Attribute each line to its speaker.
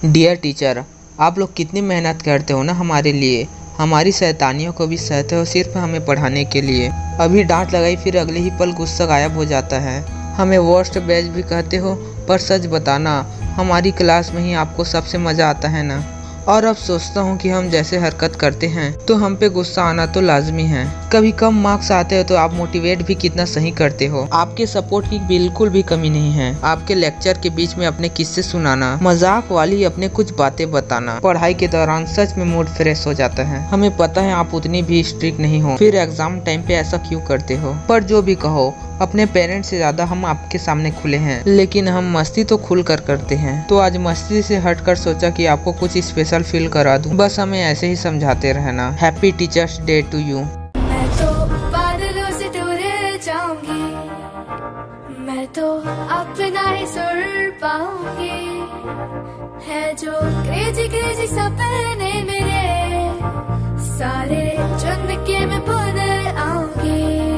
Speaker 1: Dear teacher, आप लोग कितनी मेहनत करते हो ना हमारे लिए। हमारी शैतानियों को भी सहते हो सिर्फ हमें पढ़ाने के लिए। अभी डांट लगाई फिर अगले ही पल गुस्सा गायब हो जाता है। हमें वर्स्ट बैच भी कहते हो, पर सच बताना हमारी क्लास में ही आपको सबसे मज़ा आता है ना। और अब सोचता हूँ कि हम जैसे हरकत करते हैं तो हम पे गुस्सा आना तो लाजमी है। कभी कम मार्क्स आते हो तो आप मोटिवेट भी कितना सही करते हो। आपके सपोर्ट की बिल्कुल भी कमी नहीं है। आपके लेक्चर के बीच में अपने किस्से सुनाना, मजाक वाली अपने कुछ बातें बताना, पढ़ाई के दौरान सच में मूड फ्रेश हो जाता है। हमें पता है आप उतनी भी स्ट्रिक्ट नहीं हो, फिर एग्जाम टाइम पे ऐसा क्यों करते हो। पर जो भी कहो, अपने पेरेंट्स से ज्यादा हम आपके सामने खुले हैं, लेकिन हम मस्ती तो खुल कर करते हैं। तो आज मस्ती से हटकर सोचा कि आपको कुछ स्पेशल फील करा दूं। बस हमें ऐसे ही समझाते रहना। Happy teachers day to you.
Speaker 2: मैं तो बादलों से दूर जाऊंगी, मैं तो अपना ही सुर पाऊंगी। है जो क्रेजी क्रेजी सपने मेरे, सारे चुन के मैं भूल आऊंगी।